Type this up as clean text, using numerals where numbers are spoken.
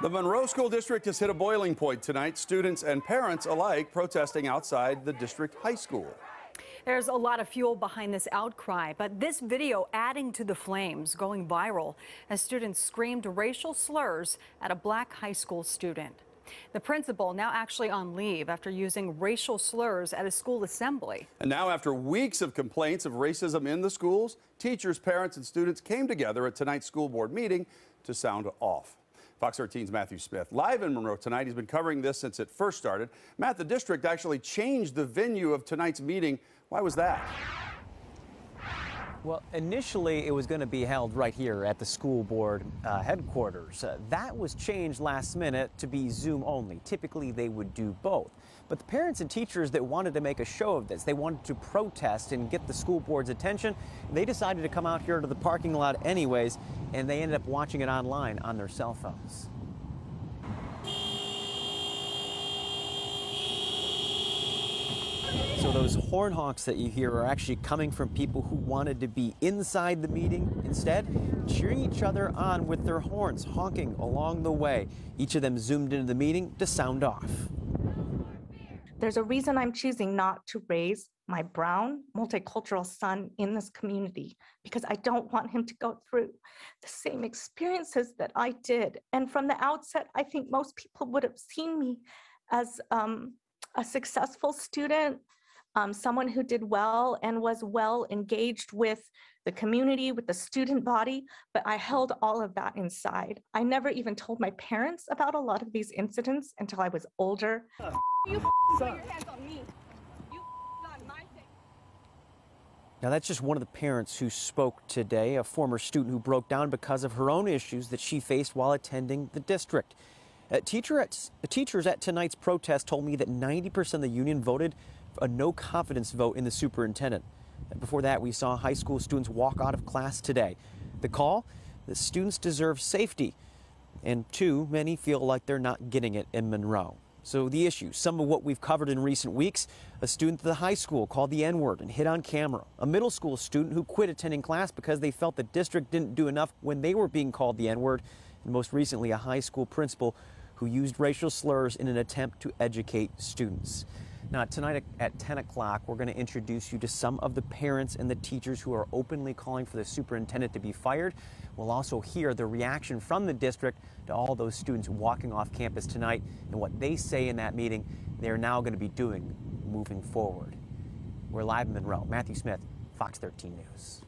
The Monroe School District has hit a boiling point tonight. Students and parents alike protesting outside the district high school. There's a lot of fuel behind this outcry, but this video adding to the flames, going viral as students screamed racial slurs at a black high school student. The principal now actually on leave after using racial slurs at a school assembly. And now, after weeks of complaints of racism in the schools, teachers, parents, and students came together at tonight's school board meeting to sound off. Fox 13's Matthew Smith, live in Monroe tonight. He's been covering this since it first started. Matt, the district actually changed the venue of tonight's meeting. Why was that? Well, initially it was going to be held right here at the school board headquarters. That was changed last minute to be Zoom only. Typically they would do both. But the parents and teachers that wanted to make a show of this, they wanted to protest and get the school board's attention. They decided to come out here to the parking lot anyways, and they ended up watching it online on their cell phones. So those horn honks that you hear are actually coming from people who wanted to be inside the meeting, instead cheering each other on with their horns, honking along the way. Each of them zoomed into the meeting to sound off. There's a reason I'm choosing not to raise my brown, multicultural son in this community, because I don't want him to go through the same experiences that I did. And from the outset, I think most people would have seen me as a successful student, someone who did well and was well engaged with the community, with the student body, but I held all of that inside. I never even told my parents about a lot of these incidents until I was older. You put your hands on me. You on my thing. Now that's just one of the parents who spoke today, a former student who broke down because of her own issues that she faced while attending the district. Teachers at tonight's protest told me that 90% of the union voted a no confidence vote in the superintendent. And before that, we saw high school students walk out of class today. The call? The students deserve safety. And too many feel like they're not getting it in Monroe. So the issue, some of what we've covered in recent weeks, a student at the high school called the N-word and hit on camera, a middle school student who quit attending class because they felt the district didn't do enough when they were being called the N-word, and most recently a high school principal who used racial slurs in an attempt to educate students. Now, tonight at 10 o'clock, we're going to introduce you to some of the parents and the teachers who are openly calling for the superintendent to be fired. We'll also hear the reaction from the district to all those students walking off campus tonight and what they say in that meeting they're now going to be doing moving forward. We're live in Monroe. Matthew Smith, Fox 13 News.